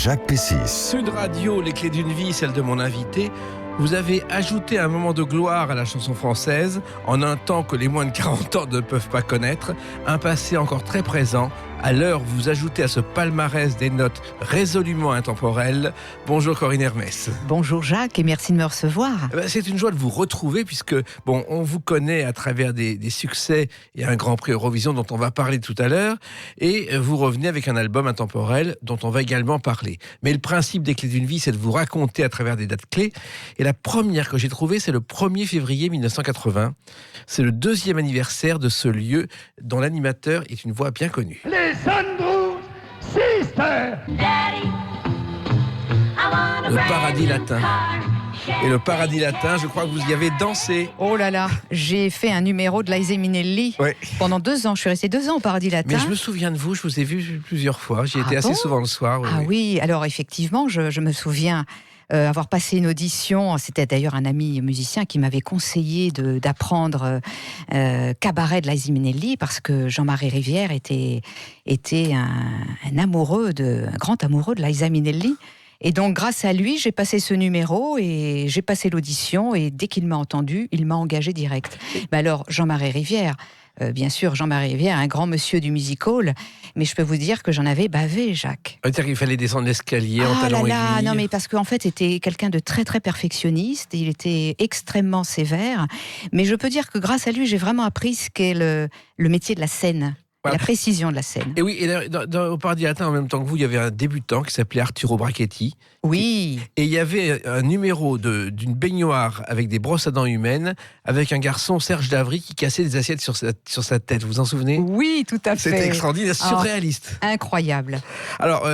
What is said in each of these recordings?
Jacques Pessis. Sud Radio, les clés d'une vie, celle de mon invité. Vous avez ajouté un moment de gloire à la chanson française, en un temps que les moins de 40 ans ne peuvent pas connaître, un passé encore très présent. À l'heure, vous ajoutez à ce palmarès des notes résolument intemporelles. Bonjour Corinne Hermès. Bonjour Jacques et merci de me recevoir. C'est une joie de vous retrouver puisque, on vous connaît à travers des succès et un Grand Prix Eurovision dont on va parler tout à l'heure, et vous revenez avec un album intemporel dont on va également parler. Mais le principe des clés d'une vie, c'est de vous raconter à travers des dates clés. Et la première que j'ai trouvée, c'est le 1er février 1980. C'est le 2e anniversaire de ce lieu dont l'animateur est une voix bien connue. Les Andrews Sisters. Le Paradis Latin. Et le Paradis Latin, je crois que vous y avez dansé. Oh là là, j'ai fait un numéro de Liza Minnelli pendant 2 ans. Je suis restée 2 ans au Paradis Latin. Mais je me souviens de vous, je vous ai vu plusieurs fois. J'y étais assez souvent le soir. Oui, alors effectivement, je me souviens avoir passé une audition. C'était d'ailleurs un ami musicien qui m'avait conseillé d'apprendre cabaret de Liza Minnelli parce que Jean-Marie Rivière était un grand amoureux de Liza Minnelli. Et donc, grâce à lui, j'ai passé ce numéro et j'ai passé l'audition. Et dès qu'il m'a entendu, il m'a engagé direct. Mais alors, Jean-Marie Rivière, bien sûr, Jean-Marie Rivière, un grand monsieur du music hall, mais je peux vous dire que j'en avais bavé, Jacques. C'est-à-dire qu'il fallait descendre l'escalier en talons aiguilles. Non, mais parce qu'en fait, c'était quelqu'un de très, très perfectionniste. Il était extrêmement sévère. Mais je peux dire que grâce à lui, j'ai vraiment appris ce qu'est le métier de la scène. Voilà. La précision de la scène. Et oui, au Paradis Latin, en même temps que vous, il y avait un débutant qui s'appelait Arturo Brachetti. Oui. Et il y avait un numéro d'une baignoire avec des brosses à dents humaines, avec un garçon, Serge Davry, qui cassait des assiettes sur sa tête. Vous vous en souvenez ? Oui, tout à fait. C'était extraordinaire, surréaliste. Incroyable. Alors,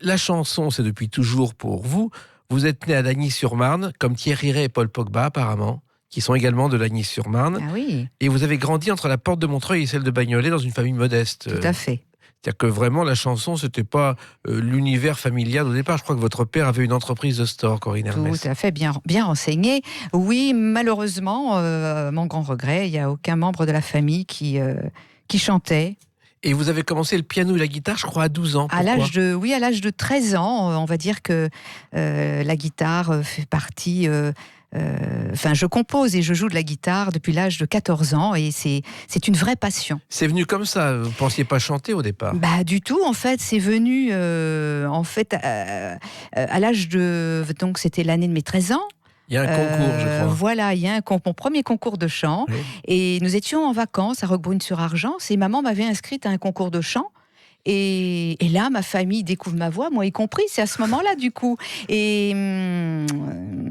la chanson, c'est depuis toujours pour vous. Vous êtes né à Lagny-sur-Marne, comme Thierry Ray et Paul Pogba, apparemment, qui sont également de Lagny-sur-Marne. Ah oui. Et vous avez grandi entre la porte de Montreuil et celle de Bagnolet dans une famille modeste. Tout à fait. C'est-à-dire que vraiment, la chanson, c'était pas l'univers familial au départ. Je crois que votre père avait une entreprise de store, Corinne Hermès. Tout à fait, bien renseigné. Oui, malheureusement, mon grand regret, il n'y a aucun membre de la famille qui chantait. Et vous avez commencé le piano et la guitare, je crois, à 12 ans. Pourquoi ? À l'âge de 13 ans, on va dire que la guitare fait partie... je compose et je joue de la guitare depuis l'âge de 14 ans et c'est une vraie passion. C'est venu comme ça, vous ne pensiez pas chanter au départ ? Du tout, en fait, c'est venu à l'âge de... Donc c'était l'année de mes 13 ans. Il y a un concours, je crois. Voilà, il y a mon premier concours de chant. Oui. Et nous étions en vacances à Roquebrune-sur-Argence et maman m'avait inscrite à un concours de chant. Et là, ma famille découvre ma voix, moi y compris, c'est à ce moment-là du coup. Et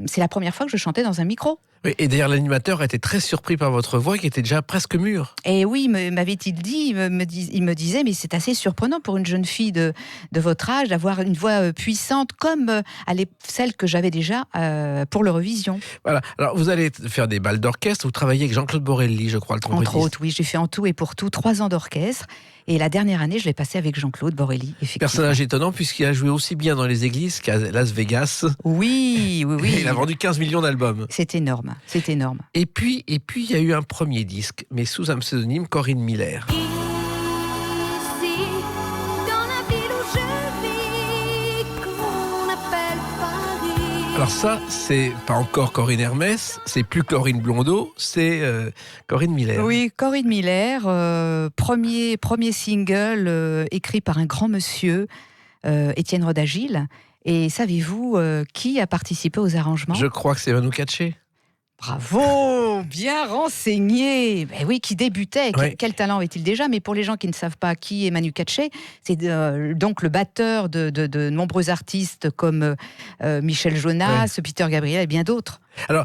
c'est la première fois que je chantais dans un micro. Oui, et d'ailleurs, l'animateur a été très surpris par votre voix qui était déjà presque mûre. Et oui, m'avait-il dit, il me disait, mais c'est assez surprenant pour une jeune fille de votre âge d'avoir une voix puissante comme celle que j'avais déjà pour l'Eurovision. Voilà, alors vous allez faire des balles d'orchestre, vous travaillez avec Jean-Claude Borelli, je crois, le trompettiste. Entre autres, oui, j'ai fait en tout et pour tout 3 ans d'orchestre. Et la dernière année, je l'ai passé avec Jean-Claude Borelli, effectivement. Personnage étonnant, puisqu'il a joué aussi bien dans les églises qu'à Las Vegas. Oui. Il a vendu 15 millions d'albums. C'est énorme. Et puis, il y a eu un premier disque, mais sous un pseudonyme, Corinne Miller. Ici, dans la ville où je vis, qu'on appelle Paris. Alors ça, c'est pas encore Corinne Hermès, c'est plus Corinne Blondeau, c'est Corinne Miller. Oui, Corinne Miller, premier single écrit par un grand monsieur, Étienne Rodagil. Et savez-vous qui a participé aux arrangements ? Je crois que c'est Manu Katché. Bravo, bien renseigné. Ben oui, qui débutait. Ouais. Quel talent avait-il déjà ? Mais pour les gens qui ne savent pas qui est Manu Katché, c'est donc le batteur de nombreux artistes comme Michel Jonas, Peter Gabriel et bien d'autres. Alors,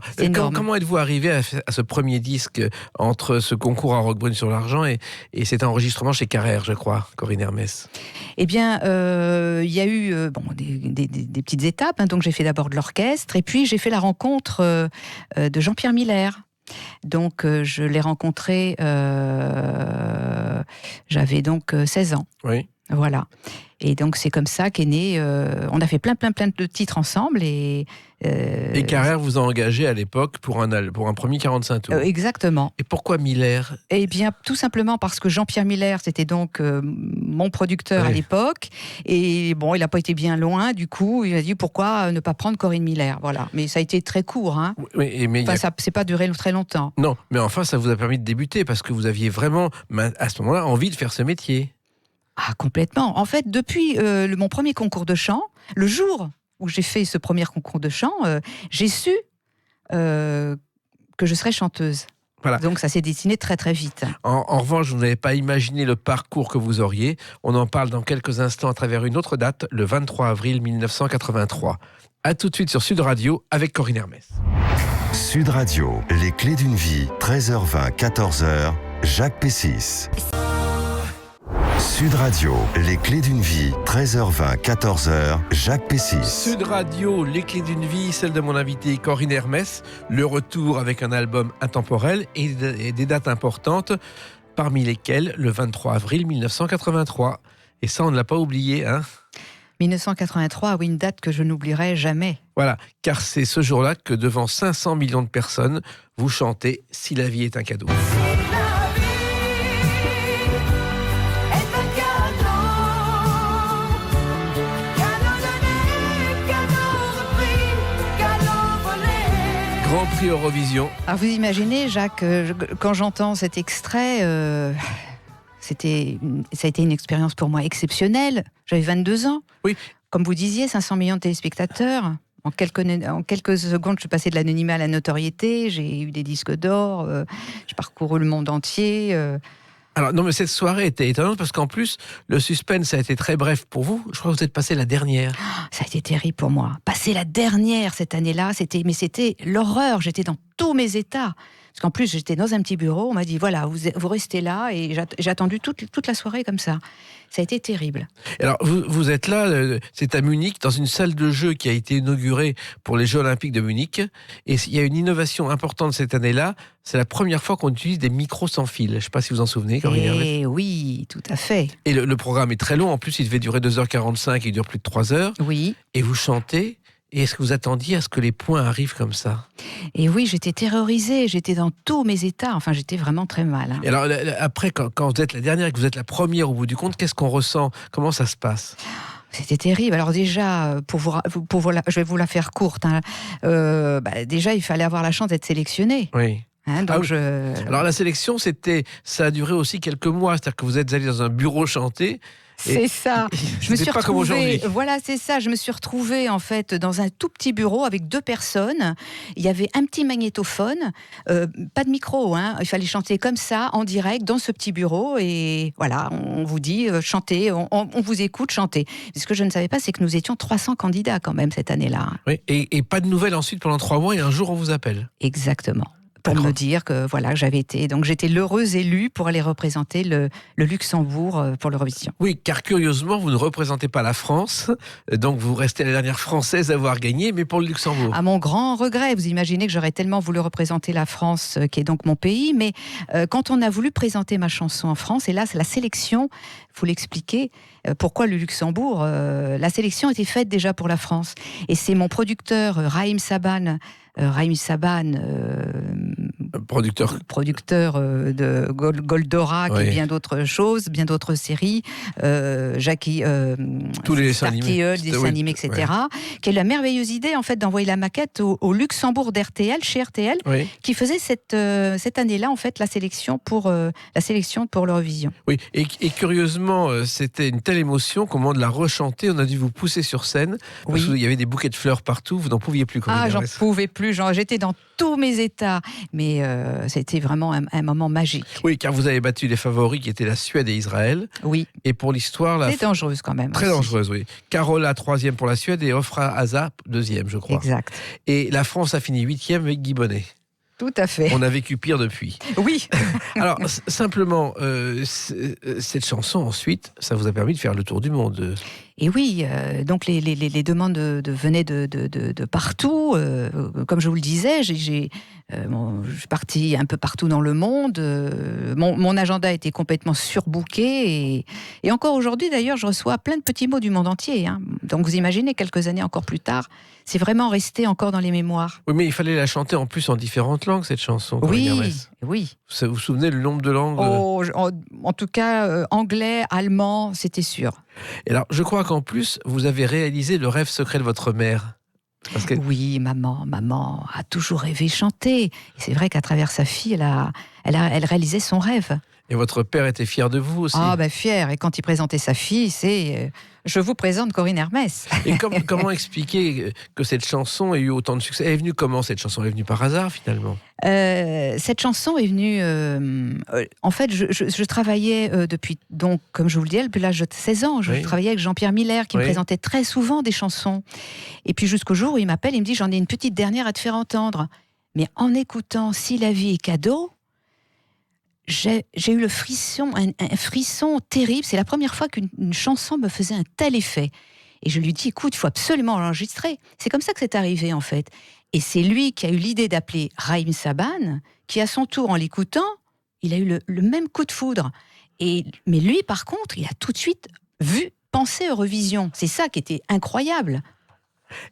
comment êtes-vous arrivé à ce premier disque entre ce concours à Roquebrune-sur-l'Argent et cet enregistrement chez Carrère, je crois, Corinne Hermès ? Eh bien, il y a eu des petites étapes. Donc, j'ai fait d'abord de l'orchestre et puis j'ai fait la rencontre de Jean-Pierre Miller. Donc, je l'ai rencontré, j'avais donc 16 ans. Oui. Voilà. Et donc c'est comme ça qu'est né. On a fait plein de titres ensemble et Carrère vous a engagé à l'époque pour un premier 45 tours. Exactement. Et pourquoi Miller ? Eh bien, tout simplement parce que Jean-Pierre Miller, c'était donc mon producteur à l'époque. Et bon, il n'a pas été bien loin. Du coup, il a dit pourquoi ne pas prendre Corinne Miller. Voilà. Mais ça a été très court. Hein. Oui, mais ça s'est pas duré très longtemps. Non, mais enfin, ça vous a permis de débuter parce que vous aviez vraiment, à ce moment-là, envie de faire ce métier. Ah, complètement. En fait, depuis mon premier concours de chant, le jour où j'ai fait ce premier concours de chant, j'ai su que je serais chanteuse. Voilà. Donc ça s'est dessiné très très vite. En revanche, vous n'avez pas imaginé le parcours que vous auriez. On en parle dans quelques instants à travers une autre date, le 23 avril 1983. A tout de suite sur Sud Radio avec Corinne Hermès. Sud Radio, les clés d'une vie, 13h20, 14h, Jacques Pessis. Sud Radio, les clés d'une vie, 13h20, 14h, Jacques Pessis. Sud Radio, les clés d'une vie, celle de mon invité Corinne Hermès. Le retour avec un album intemporel et des dates importantes, parmi lesquelles le 23 avril 1983. Et ça, on ne l'a pas oublié, hein ? 1983, oui, une date que je n'oublierai jamais. Voilà, car c'est ce jour-là que devant 500 millions de personnes, vous chantez « Si la vie est un cadeau ». Grand Prix Eurovision. Alors vous imaginez, Jacques, quand j'entends cet extrait, ça a été une expérience pour moi exceptionnelle. J'avais 22 ans. Oui. Comme vous disiez, 500 millions de téléspectateurs. En quelques secondes, je suis passée de l'anonymat à la notoriété. J'ai eu des disques d'or. J'ai parcouru le monde entier. Alors, non, mais cette soirée était étonnante parce qu'en plus, le suspense a été très bref pour vous. Je crois que vous êtes passé la dernière. Ça a été terrible pour moi. Passer la dernière cette année-là, c'était l'horreur. J'étais dans tous mes états. Parce qu'en plus, j'étais dans un petit bureau. On m'a dit, voilà, vous restez là. Et j'ai attendu toute la soirée comme ça. Ça a été terrible. Alors, vous êtes là, c'est à Munich, dans une salle de jeu qui a été inaugurée pour les Jeux Olympiques de Munich. Et il y a une innovation importante cette année-là. C'est la première fois qu'on utilise des micros sans fil. Je ne sais pas si vous en souvenez. Et oui, tout à fait. Et le programme est très long. En plus, il devait durer 2h45, il dure plus de 3 heures. Oui. Et vous chantez. Et est-ce que vous attendiez à ce que les points arrivent comme ça ? Et oui, j'étais terrorisée, j'étais dans tous mes états, enfin j'étais vraiment très mal. Hein. Et alors après, quand vous êtes la dernière et que vous êtes la première au bout du compte, qu'est-ce qu'on ressent ? Comment ça se passe ? C'était terrible. Alors déjà, je vais vous la faire courte. Hein. Déjà, il fallait avoir la chance d'être sélectionné. Oui. Hein, donc Alors la sélection, ça a duré aussi quelques mois, c'est-à-dire que vous êtes allé dans un bureau chanter. C'est ça. Je me suis pas comme aujourd'hui. Voilà, c'est ça. Je me suis retrouvée en fait dans un tout petit bureau avec 2 personnes. Il y avait un petit magnétophone, pas de micro. Hein. Il fallait chanter comme ça, en direct, dans ce petit bureau. Et voilà, on vous dit chantez, on vous écoute, chantez. Ce que je ne savais pas, c'est que nous étions 300 candidats quand même cette année-là. Oui. Et pas de nouvelles ensuite pendant 3 mois. Et un jour, on vous appelle. Exactement. Pour me dire que voilà, j'étais l'heureuse élue pour aller représenter le Luxembourg pour l'Eurovision. Oui, car curieusement, vous ne représentez pas la France, donc vous restez la dernière Française à avoir gagné, mais pour le Luxembourg. À mon grand regret, vous imaginez que j'aurais tellement voulu représenter la France, qui est donc mon pays, mais quand on a voulu présenter ma chanson en France, et là, c'est la sélection, il faut l'expliquer, pourquoi le Luxembourg, la sélection était faite déjà pour la France. Et c'est mon producteur, Raïm Saban, producteur de Goldora, qui est bien d'autres choses, bien d'autres séries, Jackie, tous les dessins animés, etc., qui a eu la merveilleuse idée en fait d'envoyer la maquette au Luxembourg d'RTL, chez RTL, qui faisait cette année-là en fait la sélection pour l'Eurovision. Oui, et curieusement, c'était une telle émotion qu'au moment de la rechanter, on a dû vous pousser sur scène parce qu'il y avait des bouquets de fleurs partout, vous n'en pouviez plus. J'en pouvais plus. J'étais dans tous mes états, mais c'était vraiment un moment magique. Oui, car vous avez battu les favoris qui étaient la Suède et Israël. Oui. Et pour l'histoire, c'est dangereuse quand même. Très dangereuse, oui. Carola 3e pour la Suède et Ofra Haza 2e, je crois. Exact. Et la France a fini 8e avec Guy Bonnet. Tout à fait. On a vécu pire depuis. Oui. Alors, simplement, cette chanson, ensuite, ça vous a permis de faire le tour du monde. Et oui, donc les demandes venaient de partout. Comme je vous le disais, je suis partie un peu partout dans le monde. Mon agenda était complètement surbooké. Et encore aujourd'hui, d'ailleurs, je reçois plein de petits mots du monde entier. Hein. Donc vous imaginez, quelques années encore plus tard, c'est vraiment resté encore dans les mémoires. Oui, mais il fallait la chanter en plus en différentes langues, cette chanson. Oui, Corinne Hermès. oui. Vous vous souvenez le nombre de langues En tout cas, anglais, allemand, c'était sûr. Et alors, je crois qu'en plus, vous avez réalisé le rêve secret de votre mère. Parce que... Oui, maman a toujours rêvé chanter. Et c'est vrai qu'à travers sa fille, elle réalisait son rêve. Et votre père était fier de vous aussi. Ah, fier. Et quand il présentait sa fille, c'est je vous présente Corinne Hermès. Et comment expliquer que cette chanson ait eu autant de succès? Elle est venue comment, cette chanson? Elle est venue par hasard, finalement? Cette chanson est venue... en fait, je travaillais depuis, donc, comme je vous le disais, depuis l'âge de 16 ans. Je travaillais avec Jean-Pierre Miller, qui me présentait très souvent des chansons. Et puis jusqu'au jour où il m'appelle, il me dit « J'en ai une petite dernière à te faire entendre. » Mais en écoutant « Si la vie est cadeau », j'ai eu le frisson, un frisson terrible. C'est la première fois qu'une chanson me faisait un tel effet. Et je lui dis, écoute, il faut absolument l'enregistrer. C'est comme ça que c'est arrivé, en fait. Et c'est lui qui a eu l'idée d'appeler Raïm Saban, qui, à son tour, en l'écoutant, il a eu le même coup de foudre. Mais lui, par contre, il a tout de suite pensé Eurovision. C'est ça qui était incroyable.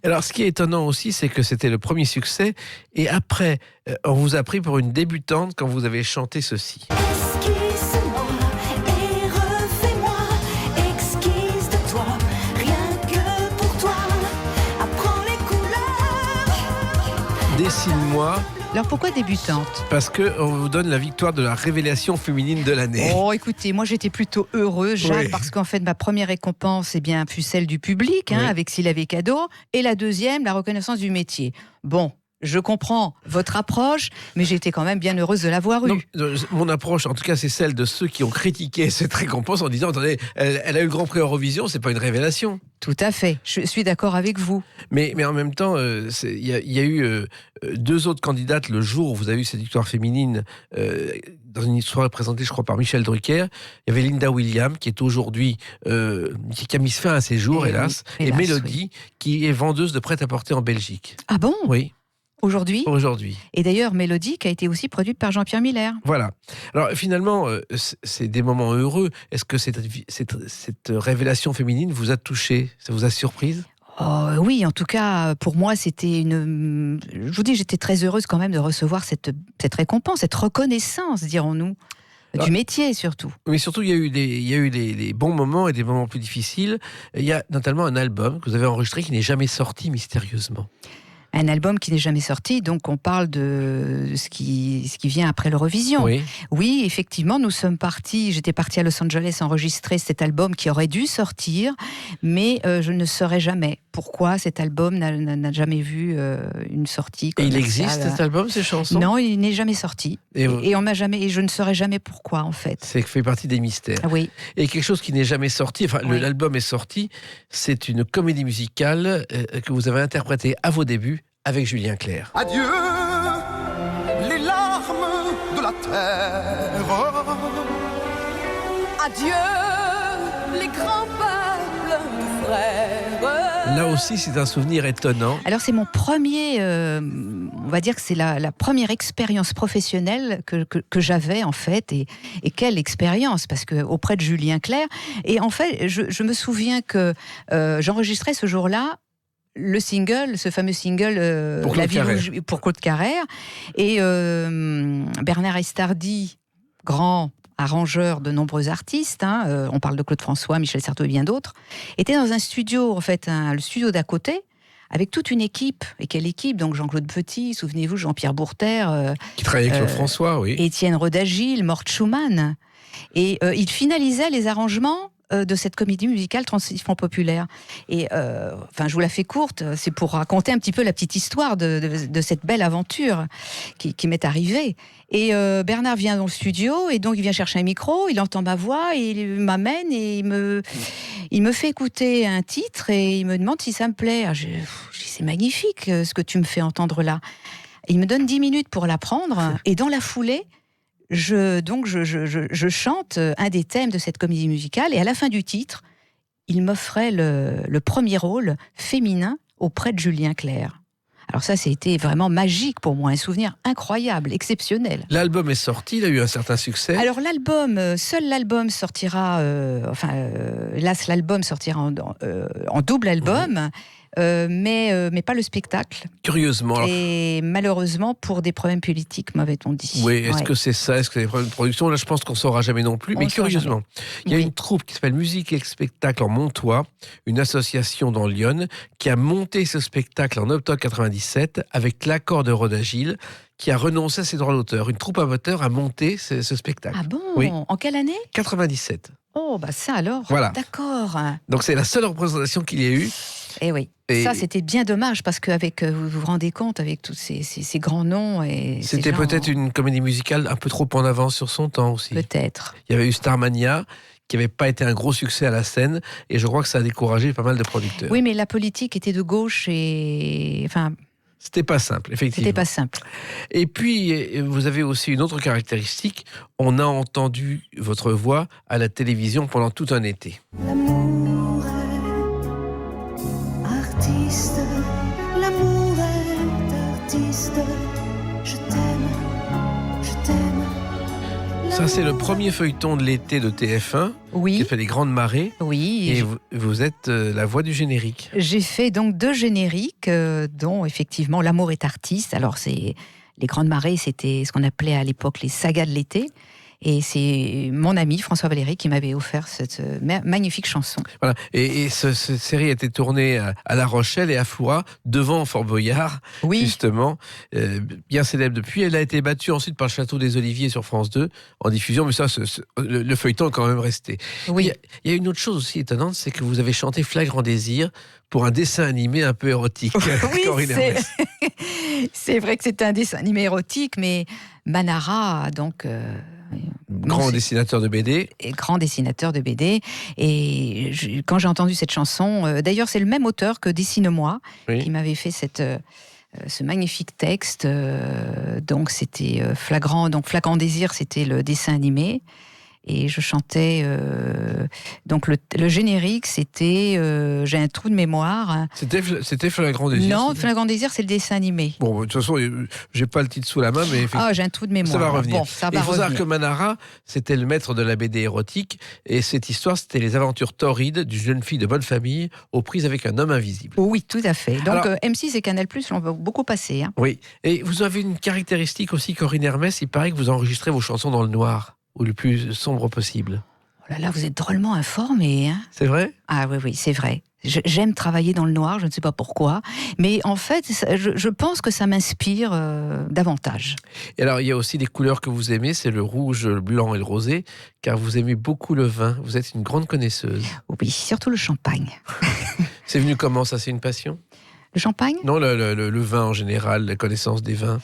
Alors, ce qui est étonnant aussi, c'est que c'était le premier succès. Et après, on vous a pris pour une débutante quand vous avez chanté ceci. Esquisse-moi et refais-moi, exquise de toi, rien que pour toi. Apprends les couleurs. Dessine-moi. Alors pourquoi débutante? Parce qu'on vous donne la victoire de la révélation féminine de l'année. Oh, écoutez, moi j'étais plutôt heureuse, Jacques, Oui. parce qu'en fait ma première récompense fut celle du public, Oui. avec S'il avait cadeau, et la deuxième, la reconnaissance du métier. Bon, je comprends votre approche, mais j'étais quand même bien heureuse de l'avoir Non, eue. mon approche, en tout cas, c'est celle de ceux qui ont critiqué cette récompense en disant, attendez, elle a eu le Grand Prix Eurovision, c'est pas une révélation. Tout à fait, je suis d'accord avec vous. Mais en même temps, il y a eu deux autres candidates le jour où vous avez eu cette victoire féminine dans une histoire présentée, je crois, par Michel Drucker. Il y avait Linda Williams, qui est aujourd'hui, qui a mis fin à ses jours, hélas, et Mélodie, qui est vendeuse de prêt-à-porter en Belgique. Ah bon? Oui, Aujourd'hui? aujourd'hui. Et d'ailleurs, Mélodie, qui a été aussi produite par Jean-Pierre Miller. Voilà. Alors finalement, c'est des moments heureux. Est-ce que cette révélation féminine vous a touché? Ça vous a surprise? Oh, oui, en tout cas, pour moi, c'était une... Je vous dis, j'étais très heureuse quand même de recevoir cette récompense, cette reconnaissance, dirons-nous, du métier surtout. Mais surtout, il y a eu des bons moments et des moments plus difficiles. Il y a notamment un album que vous avez enregistré qui n'est jamais sorti mystérieusement. Un album qui n'est jamais sorti, donc on parle de ce qui vient après l'Eurovision. Oui. Oui, effectivement, j'étais partie à Los Angeles enregistrer cet album qui aurait dû sortir, mais je ne saurais jamais pourquoi cet album n'a jamais vu une sortie Et il commerciale. existe cet album, ces chansons? Non, il n'est jamais sorti. Et je ne saurais jamais pourquoi, en fait. C'est fait partie des mystères. Oui. Et quelque chose qui n'est jamais sorti, l'album est sorti, c'est une comédie musicale que vous avez interprétée à vos débuts avec Julien Clerc. Adieu, les larmes de la terre. Adieu, les grands peuples de frères. Là aussi, c'est un souvenir étonnant. Alors c'est mon premier, on va dire que c'est la première expérience professionnelle que j'avais en fait, et quelle expérience, parce que auprès de Julien Clerc. Et en fait, je me souviens que j'enregistrais ce jour-là le single, ce fameux single pour Claude Carrère, et Bernard Estardi, grand arrangeur de nombreux artistes, on parle de Claude François, Michel Certeau et bien d'autres, était dans un studio, en fait, le studio d'à côté, avec toute une équipe. Et quelle équipe? Donc Jean-Claude Petit, souvenez-vous, Jean-Pierre Bourter, Qui travaillait avec Claude François, oui. Étienne Rodagil, Mort Schumann. Et il finalisait les arrangements de cette comédie musicale Transition populaire. Et je vous la fais courte, c'est pour raconter un petit peu la petite histoire de cette belle aventure qui m'est arrivée. Et Bernard vient dans le studio, et donc il vient chercher un micro, il entend ma voix, et il m'amène, et il me fait écouter un titre, et il me demande si ça me plaît. Je dis, c'est magnifique ce que tu me fais entendre là. Et il me donne 10 minutes pour l'apprendre, et dans la foulée, je chante un des thèmes de cette comédie musicale, et à la fin du titre, il m'offrait le premier rôle féminin auprès de Julien Clerc. Alors ça a été vraiment magique pour moi, un souvenir incroyable, exceptionnel. L'album est sorti, il a eu un certain succès. Alors seul l'album sortira, l'album sortira en double album, mais pas le spectacle. Curieusement. Alors... Et malheureusement, pour des problèmes politiques, m'avait-on dit. Oui, est-ce que c'est ça? Est-ce que c'est des problèmes de production? Là, je pense qu'on ne saura jamais non plus. Mais curieusement, il y a une troupe qui s'appelle Musique et Spectacle en Montois, une association dans Lyon, qui a monté ce spectacle en octobre 97 avec l'accord de Rodagil, qui a renoncé à ses droits d'auteur. Une troupe amateur a monté ce spectacle. Ah bon? Oui. En quelle année? 97. Oh, bah ça alors. Voilà. D'accord. Donc c'est la seule représentation qu'il y a eu. Eh oui. Et ça, c'était bien dommage parce qu'avec, vous vous rendez compte, avec tous ces grands noms et c'était peut-être une comédie musicale un peu trop en avance sur son temps aussi. Peut-être. Il y avait eu Starmania, qui n'avait pas été un gros succès à la scène, et je crois que ça a découragé pas mal de producteurs. Oui, mais la politique était de gauche et... Enfin... C'était pas simple, effectivement. C'était pas simple. Et puis, vous avez aussi une autre caractéristique. On a entendu votre voix à la télévision pendant tout un été. L'amour est artiste, l'amour est artiste. Je t'aime, je t'aime. Ça, c'est le premier feuilleton de l'été de TF1, oui. qui a fait les grandes marées. Oui. Et vous êtes la voix du générique. J'ai fait donc 2 génériques, dont effectivement L'amour est artiste. Alors, les grandes marées, c'était ce qu'on appelait à l'époque les sagas de l'été. Et c'est mon ami François Valéry qui m'avait offert cette magnifique chanson. Voilà. Et cette série a été tournée à La Rochelle et à Floura, devant Fort Boyard, oui. justement, bien célèbre depuis. Elle a été battue ensuite par le Château des Oliviers sur France 2 en diffusion, mais ça, le feuilleton est quand même resté. Oui. Il y a une autre chose aussi étonnante, c'est que vous avez chanté Flagrant Désir pour un dessin animé un peu érotique. Oui, c'est vrai que c'était un dessin animé érotique, mais Manara, donc... grand dessinateur de BD. Et grand dessinateur de BD. Et quand j'ai entendu cette chanson, d'ailleurs c'est le même auteur que Dessine-moi, qui m'avait fait ce magnifique texte. Donc c'était Flagrant Désir, c'était le dessin animé. Et je chantais... donc le générique, c'était... j'ai un trou de mémoire. C'était Flagrant Désir? Non, Flagrant Désir, c'est le dessin animé. Bon, de toute façon, j'ai pas le titre sous la main, mais... Ah, j'ai un trou de mémoire. Ça va revenir. Bon, ça va il faut savoir revenir. que Manara, c'était le maître de la BD érotique, et cette histoire, c'était les aventures torrides d'une jeune fille de bonne famille aux prises avec un homme invisible. Oui, tout à fait. Donc Alors, M6 et Canal+, l'ont beaucoup passé. Hein. Oui, et vous avez une caractéristique aussi, Corinne Hermès, il paraît que vous enregistrez vos chansons dans le noir, ou le plus sombre possible. Oh là là, vous êtes drôlement informé. Hein. C'est vrai? Ah oui, c'est vrai. J'aime travailler dans le noir, je ne sais pas pourquoi, mais en fait, je pense que ça m'inspire davantage. Et alors, il y a aussi des couleurs que vous aimez, c'est le rouge, le blanc et le rosé, car vous aimez beaucoup le vin, vous êtes une grande connaisseuse. Oui, surtout le champagne. C'est venu comment, ça, c'est une passion? Le champagne? Non, le vin en général, la connaissance des vins.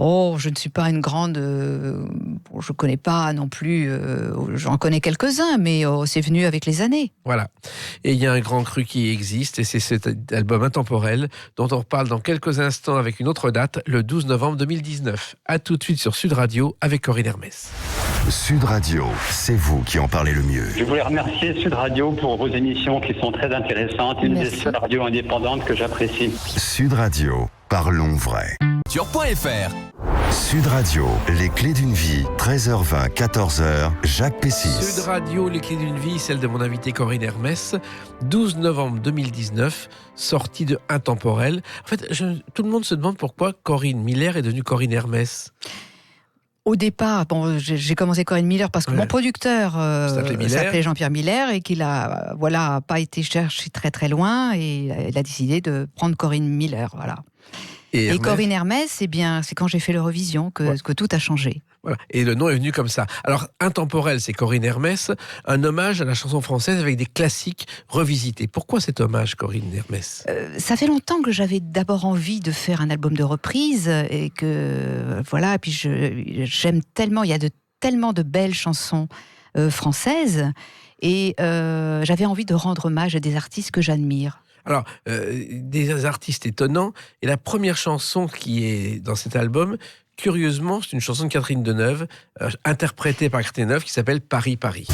Oh, je ne suis pas une grande... je ne connais pas non plus... j'en connais quelques-uns, mais c'est venu avec les années. Voilà. Et il y a un grand cru qui existe, et c'est cet album intemporel dont on reparle dans quelques instants avec une autre date, le 12 novembre 2019. A tout de suite sur Sud Radio avec Corinne Hermès. Sud Radio, c'est vous qui en parlez le mieux. Je voulais remercier Sud Radio pour vos émissions qui sont très intéressantes. Une des seules radios indépendantes que j'apprécie. Sud Radio, parlons vrai. Sur.fr. Sud Radio, les clés d'une vie, 13h20, 14h, Jacques Pessis. Sud Radio, les clés d'une vie, celle de mon invité Corinne Hermès, 12 novembre 2019, sortie de Intemporel. En fait, tout le monde se demande pourquoi Corinne Miller est devenue Corinne Hermès. Au départ, j'ai commencé Corinne Miller parce que mon producteur s'appelait Jean-Pierre Miller et qu'il a pas été chercher très très loin et il a décidé de prendre Corinne Miller, voilà. Et Corinne Hermès, c'est quand j'ai fait l'Eurovision que tout a changé. Voilà. Et le nom est venu comme ça. Alors, Intemporel, c'est Corinne Hermès, un hommage à la chanson française avec des classiques revisités. Pourquoi cet hommage, Corinne Hermès? Ça fait longtemps que j'avais d'abord envie de faire un album de reprises et que, voilà, et puis j'aime tellement, il y a tellement de belles chansons françaises et j'avais envie de rendre hommage à des artistes que j'admire. Alors, des artistes étonnants. Et la première chanson qui est dans cet album, curieusement, c'est une chanson de Catherine Deneuve, interprétée par Catherine Deneuve, qui s'appelle Paris, Paris.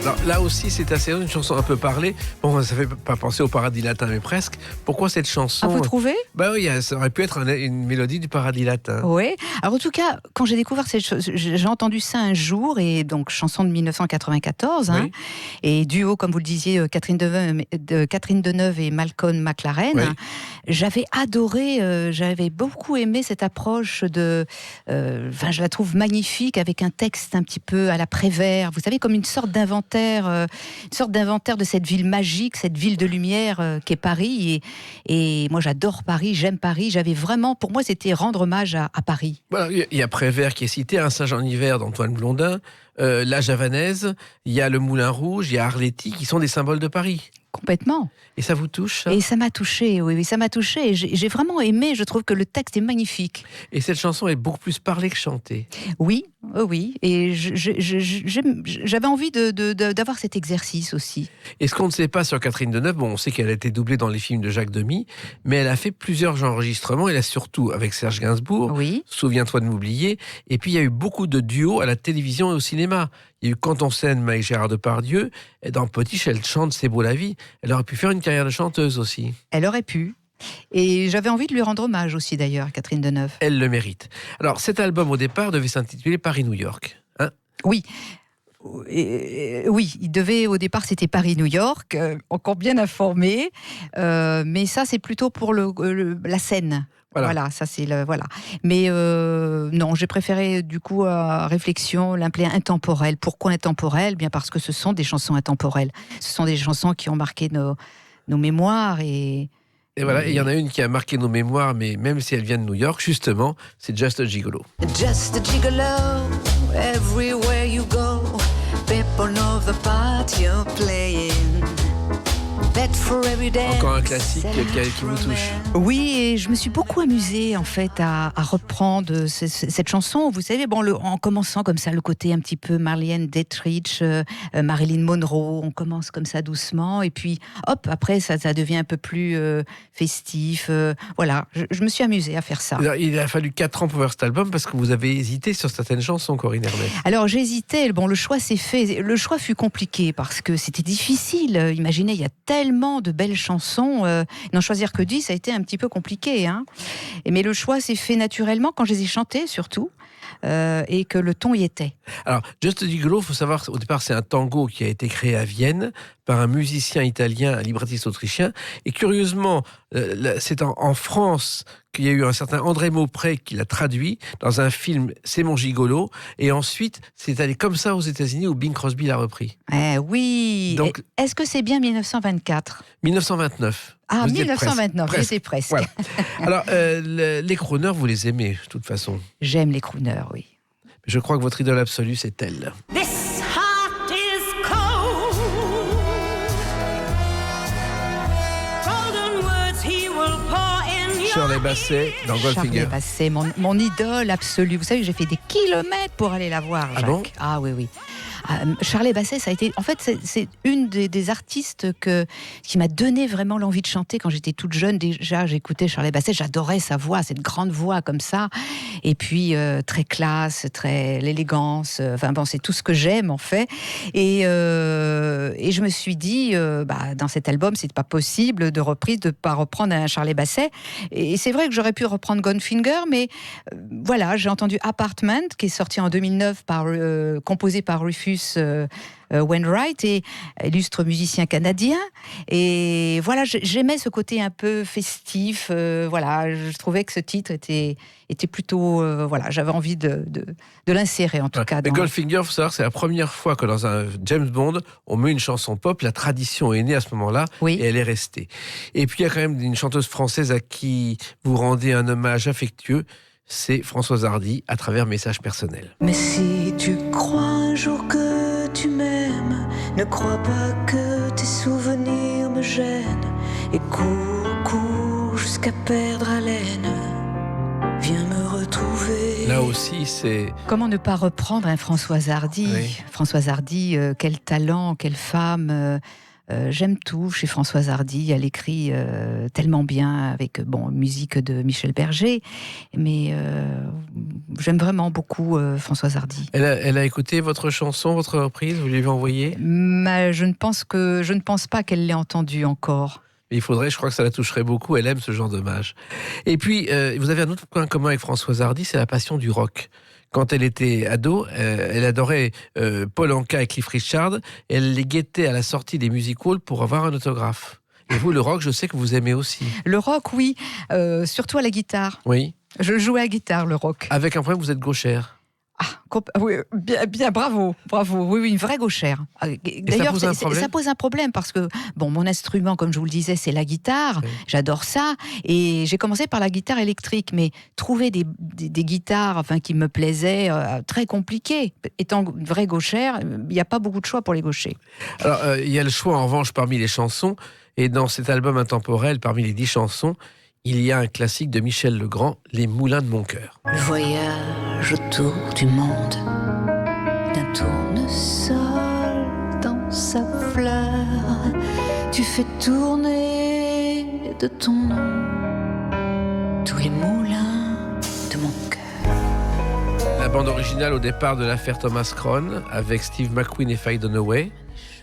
Alors là aussi, c'est assez une chanson un peu parlée. Bon, ça fait pas penser au Paradis Latin, mais presque. Pourquoi cette chanson? Ah, vous trouvez? Bah oui, ça aurait pu être une mélodie du Paradis Latin. Oui. Alors en tout cas, quand j'ai découvert cette chose, j'ai entendu ça un jour, et donc chanson de 1994, hein, Oui. et duo, comme vous le disiez, Catherine Deneuve et Malcolm McLaren. Oui. J'avais adoré, j'avais beaucoup aimé cette approche de, je la trouve magnifique, avec un texte un petit peu à la Prévert. Vous savez, comme une sorte d'inventaire de cette ville magique, cette ville de lumière qu'est Paris. Et moi, j'adore Paris, j'aime Paris. J'avais vraiment, pour moi, c'était rendre hommage à Paris. Voilà, il y a Prévert qui est cité, un Saint-Jean-Hiver d'Antoine Blondin, la Javanaise, il y a le Moulin Rouge, il y a Arletty, qui sont des symboles de Paris. Complètement. Et ça vous touche, ça? Et ça m'a touchée, oui, ça m'a touchée. Et j'ai vraiment aimé, je trouve que le texte est magnifique. Et cette chanson est beaucoup plus parlée que chantée. Oui. Et j'avais envie d'avoir cet exercice aussi. Et ce qu'on ne sait pas sur Catherine Deneuve, bon, on sait qu'elle a été doublée dans les films de Jacques Demy, mais elle a fait plusieurs enregistrements. Elle a surtout, avec Serge Gainsbourg, Oui. Souviens-toi de m'oublier. Et puis, il y a eu beaucoup de duos à la télévision et au cinéma. Il y a eu Quand on s'aime avec Gérard Depardieu. Et dans Potiche, elle chante C'est beau la vie. Elle aurait pu faire une carrière de chanteuse aussi. Elle aurait pu. Et j'avais envie de lui rendre hommage aussi, d'ailleurs, Catherine Deneuve. Elle le mérite. Alors, cet album, au départ, devait s'intituler Paris-New York. Hein? Oui. Oui, il devait, au départ, c'était Paris-New York, encore bien informé. Mais ça, c'est plutôt pour la scène. Voilà, ça c'est voilà. Mais non, j'ai préféré du coup à réflexion l'appeler intemporel. Pourquoi intemporel? Bien parce que ce sont des chansons intemporelles. Ce sont des chansons qui ont marqué nos mémoires et voilà, il y en a une qui a marqué nos mémoires, mais même si elle vient de New York, justement, c'est Just a Gigolo. Just a gigolo, everywhere you go. People know the part you're playing. Encore un classique qui vous touche. Oui, et je me suis beaucoup amusée en fait à reprendre cette chanson. Vous savez, en commençant comme ça, le côté un petit peu Marlene Dietrich, Marilyn Monroe, on commence comme ça doucement, et puis hop, après ça devient un peu plus festif. Voilà, je me suis amusée à faire ça. Il a fallu 4 ans pour faire cet album parce que vous avez hésité sur certaines chansons, Corinne Hermès. Alors j'ai hésité, le choix s'est fait. Le choix fut compliqué parce que c'était difficile. Imaginez, il y a tellement de belles chansons, n'en choisir que 10, ça a été un petit peu compliqué, hein. Mais le choix s'est fait naturellement quand je les ai chantées, surtout, et que le ton y était. Alors, Just a Gigolo, il faut savoir, au départ, c'est un tango qui a été créé à Vienne par un musicien italien, un librettiste autrichien. Et curieusement, c'est en France qu'il y a eu un certain André Maupré qui l'a traduit dans un film C'est mon gigolo. Et ensuite, c'est allé comme ça aux États-Unis où Bing Crosby l'a repris. Oui. Donc, est-ce que c'est bien 1924 ? 1929. Ah, vous 1929, presque. j'étais presque. Voilà. Alors, les crooners, vous les aimez, de toute façon. J'aime les crooners, oui. Je crois que votre idole absolue, c'est elle. This heart is cold. Golden words he will pour in your Shirley Bassey dans Goldfinger. Shirley Bassey, mon idole absolue. Vous savez, j'ai fait des kilomètres pour aller la voir, Jacques. Ah bon ? Ah oui. Shirley Bassey, ça a été, en fait, c'est une des artistes qui m'a donné vraiment l'envie de chanter quand j'étais toute jeune. Déjà, j'écoutais Shirley Bassey, j'adorais sa voix, cette grande voix comme ça. Et puis très classe, très l'élégance. C'est tout ce que j'aime en fait. Et je me suis dit, dans cet album, c'est pas possible de pas reprendre un Shirley Bassey. Et c'est vrai que j'aurais pu reprendre Goldfinger, mais voilà, j'ai entendu Apartment, qui est sorti en 2009 composé par Rufus Wainwright, et illustre musicien canadien. Et voilà, j'aimais ce côté un peu festif. Voilà, je trouvais que ce titre était plutôt. Voilà, j'avais envie de l'insérer en tout cas. Mais Goldfinger, il faut savoir, c'est la première fois que dans un James Bond, on met une chanson pop. La tradition est née à ce moment-là, oui. Et elle est restée. Et puis il y a quand même une chanteuse française à qui vous rendez un hommage affectueux. C'est Françoise Hardy, à travers Message personnel. Mais si tu crois un jour que tu m'aimes, ne crois pas que tes souvenirs me gênent. Et cours jusqu'à perdre haleine. Viens me retrouver. Là aussi, c'est... Comment ne pas reprendre un Françoise Hardy ? Oui. Françoise Hardy, quel talent, quelle femme J'aime tout chez Françoise Hardy. Elle écrit tellement bien avec musique de Michel Berger. Mais j'aime vraiment beaucoup Françoise Hardy. Elle a écouté votre chanson, votre reprise, vous lui avez envoyé ? Je ne pense pas qu'elle l'ait entendue encore. Il faudrait, je crois que ça la toucherait beaucoup. Elle aime ce genre d'hommage. Et puis, vous avez un autre point commun avec Françoise Hardy, c'est la passion du rock. Quand elle était ado, elle adorait Paul Anka et Cliff Richard. Et elle les guettait à la sortie des music halls pour avoir un autographe. Et vous, le rock, je sais que vous aimez aussi. Le rock, oui. Surtout à la guitare. Oui. Je jouais à la guitare, le rock. Avec un problème, vous êtes gauchère. Oui, bien, bravo. Oui, une vraie gauchère. D'ailleurs, ça pose un problème parce que, mon instrument, comme je vous le disais, c'est la guitare. Oui. J'adore ça. Et j'ai commencé par la guitare électrique, mais trouver des guitares qui me plaisaient, très compliqué. Étant une vraie gauchère, il n'y a pas beaucoup de choix pour les gauchers. Alors, il y a le choix, en revanche, parmi les chansons. Et dans cet album intemporel, parmi les 10 chansons, il y a un classique de Michel Legrand, Les Moulins de mon cœur. Le voyage autour du monde d'un tournesol dans sa fleur, tu fais tourner de ton nom tous les moulins de mon cœur. La bande originale au départ de l'affaire Thomas Crown avec Steve McQueen et Faye Dunaway.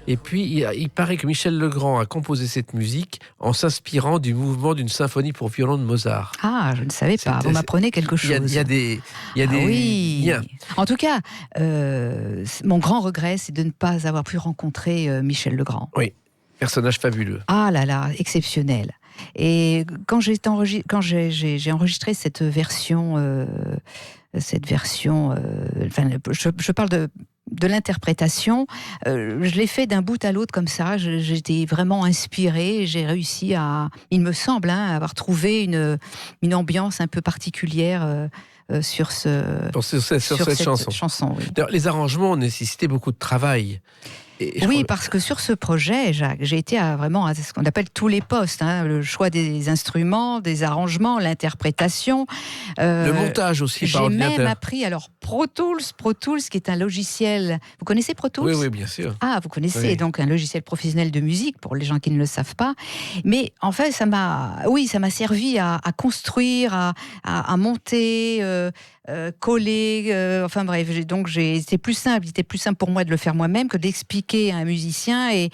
Et puis, il paraît que Michel Legrand a composé cette musique en s'inspirant du mouvement d'une symphonie pour violon de Mozart. Ah, je ne savais pas. Vous m'apprenez quelque chose. Il y a des liens. En tout cas, mon grand regret, c'est de ne pas avoir pu rencontrer Michel Legrand. Oui, personnage fabuleux. Ah là là, exceptionnel. Et quand j'ai enregistré cette version, je parle de l'interprétation, je l'ai fait d'un bout à l'autre comme ça. J'étais vraiment inspirée. J'ai réussi il me semble, avoir trouvé une ambiance un peu particulière sur cette chanson. Oui. D'ailleurs, les arrangements ont nécessité beaucoup de travail. Oui, parce que sur ce projet, Jacques, j'ai été vraiment à ce qu'on appelle tous les postes, le choix des instruments, des arrangements, l'interprétation. Le montage aussi par ordinateur. J'ai même appris, Pro Tools, qui est un logiciel... Vous connaissez Pro Tools ? Oui, bien sûr. Ah, vous connaissez, donc un logiciel professionnel de musique, pour les gens qui ne le savent pas. Mais en fait, ça m'a servi à construire, à monter... coller, c'était plus simple pour moi de le faire moi-même que d'expliquer à un musicien et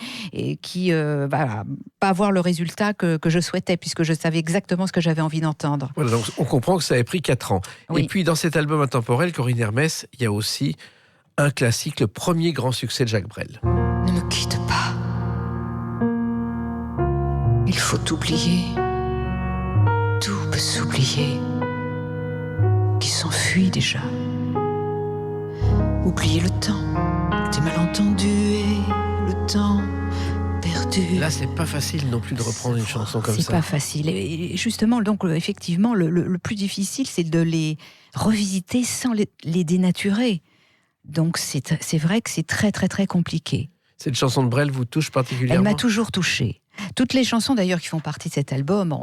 qui pas avoir le résultat que je souhaitais, puisque je savais exactement ce que j'avais envie d'entendre. Voilà, donc on comprend que ça avait pris 4 ans. Oui. Et puis dans cet album intemporel, Corinne Hermès, il y a aussi un classique, le premier grand succès de Jacques Brel. Ne me quitte pas. Il faut oublier. Tout peut s'oublier. Qui s'enfuit déjà. Oublier le temps, des malentendus et le temps perdu. Là, c'est pas facile non plus de reprendre une chanson comme ça. C'est pas facile. Et justement, donc, effectivement, le plus difficile, c'est de les revisiter sans les dénaturer. Donc, c'est vrai que c'est très, très, très compliqué. Cette chanson de Brel vous touche particulièrement ? Elle m'a toujours touchée. Toutes les chansons, d'ailleurs, qui font partie de cet album,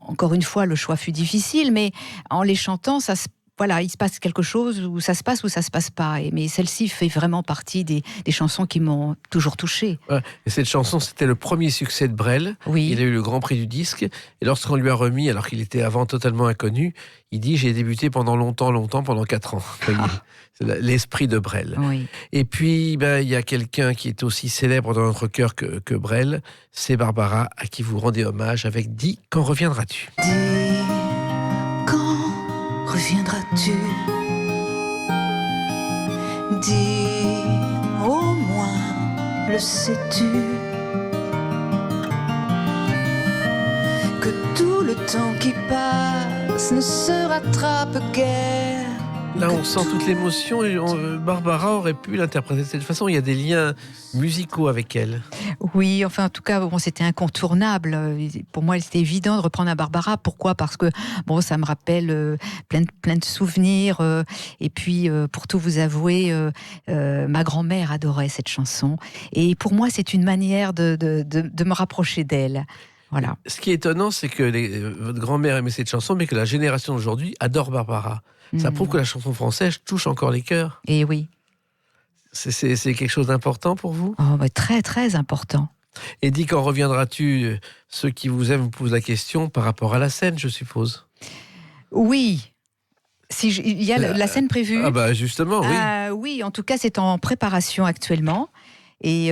encore une fois, le choix fut difficile, mais en les chantant, il se passe quelque chose, ou ça se passe pas. Mais celle-ci fait vraiment partie des chansons qui m'ont toujours touchée. Ouais. Et cette chanson, c'était le premier succès de Brel. Oui. Il a eu le Grand Prix du disque. Et lorsqu'on lui a remis, alors qu'il était avant totalement inconnu, il dit « J'ai débuté pendant longtemps, pendant 4 ans. » C'est l'esprit de Brel. Oui. Et puis, il y a quelqu'un qui est aussi célèbre dans notre cœur que Brel. C'est Barbara, à qui vous rendez hommage avec « Dis, quand reviendras-tu » ? Dis, quand reviendras-tu ? Dis, au moins, le sais-tu ? Que tout le temps qui passe ne se rattrape guère. Là, on sent toute l'émotion et Barbara aurait pu l'interpréter de cette façon. Il y a des liens musicaux avec elle. Oui, enfin, en tout cas, c'était incontournable. Pour moi, c'était évident de reprendre à Barbara. Pourquoi ? Parce que, ça me rappelle plein de souvenirs. Et puis, pour tout vous avouer, ma grand-mère adorait cette chanson. Et pour moi, c'est une manière de me rapprocher d'elle. Voilà. Ce qui est étonnant, c'est que votre grand-mère aimait cette chanson, mais que la génération d'aujourd'hui adore Barbara. Ça prouve que la chanson française touche encore les cœurs. Et oui. C'est quelque chose d'important pour vous ? Très, très important. Et dis, quand reviendras-tu? Ceux qui vous aiment vous posent la question par rapport à la scène, je suppose. Oui. Il y a la scène prévue. Ah bah justement, oui. Oui, en tout cas, c'est en préparation actuellement. Et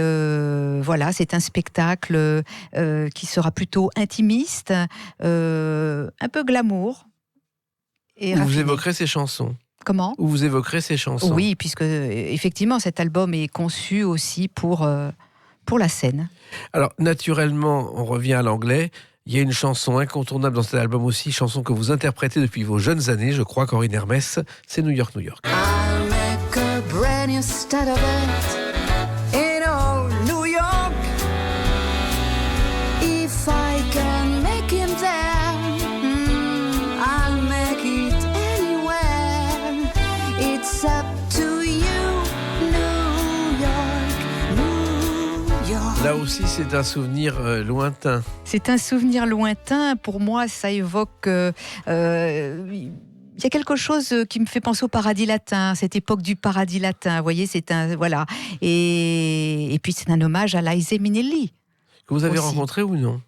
voilà, c'est un spectacle qui sera plutôt intimiste, un peu glamour. Et Où vous évoquerez ces chansons. Comment ? Où vous évoquerez ces chansons. Oui, puisque effectivement, cet album est conçu aussi pour la scène. Alors, naturellement, on revient à l'anglais. Il y a une chanson incontournable dans cet album aussi, chanson que vous interprétez depuis vos jeunes années, je crois, Corinne Hermès, c'est New York, New York. I'll make a brand new start of it in old New York. If I can make him there, I'll make it anywhere. It's up to you, New York, New York. Là aussi, c'est un souvenir lointain. C'est un souvenir lointain. Pour moi, ça évoque... il y a quelque chose qui me fait penser au paradis latin, cette époque du paradis latin. Vous voyez, c'est un... Voilà. Et puis, c'est un hommage à Liza Minnelli. Que vous avez aussi rencontré ou non?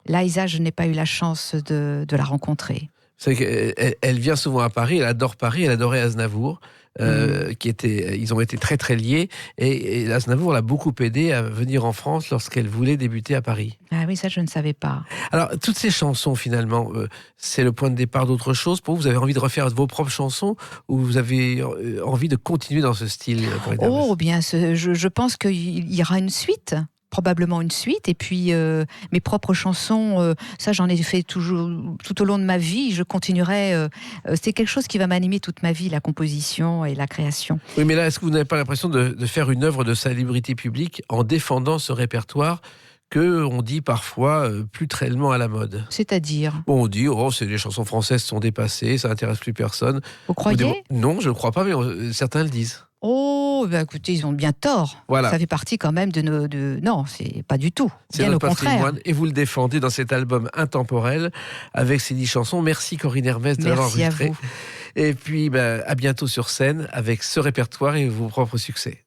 Liza, je n'ai pas eu la chance de la rencontrer. C'est qu'elle vient souvent à Paris, elle adore Paris, elle adorait Aznavour. Ils ont été très très liés et Aznavour l'a beaucoup aidée à venir en France lorsqu'elle voulait débuter à Paris. Ah oui, ça je ne savais pas. Alors toutes ces chansons finalement, c'est le point de départ d'autre chose pour vous? Vous avez envie de refaire vos propres chansons ou vous avez envie de continuer dans ce style? Oh bien, je pense qu'il y aura une suite. Probablement une suite, et puis mes propres chansons, ça j'en ai fait toujours tout au long de ma vie, je continuerai, c'est quelque chose qui va m'animer toute ma vie, la composition et la création. Oui, mais là, est-ce que vous n'avez pas l'impression de faire une œuvre de célébrité publique en défendant ce répertoire que on dit parfois plus tellement à la mode? C'est-à-dire? Bon, on dit, c'est les chansons françaises sont dépassées, ça n'intéresse plus personne. Vous croyez? Non, je ne crois pas, mais certains le disent. Oh, ben écoutez, ils ont bien tort. Voilà. Ça fait partie quand même de nos... Non, c'est pas du tout. C'est bien notre au contraire. patrimoine et vous le défendez dans cet album intemporel avec ces 10 chansons. Merci Corinne Hermès de l'avoir enregistré. Merci à vous. Et puis, à bientôt sur scène avec ce répertoire et vos propres succès.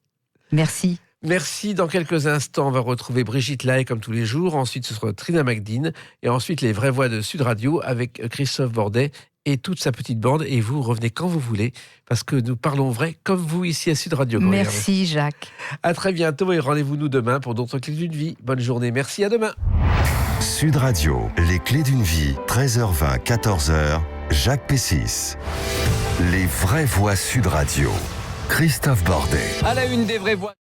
Merci. Merci. Dans quelques instants, on va retrouver Brigitte Lahaie comme tous les jours. Ensuite, ce sera Trina McDean. Et ensuite, les vraies voix de Sud Radio avec Christophe Bordet et toute sa petite bande. Et vous revenez quand vous voulez parce que nous parlons vrai comme vous ici à Sud Radio. Merci Jacques. À très bientôt et rendez-vous nous demain pour d'autres clés d'une vie. Bonne journée. Merci. À demain. Sud Radio, les clés d'une vie, 13h20, 14h, Jacques Pessis. Les vraies voix Sud Radio. Christophe Bordet. À la une des vraies voix.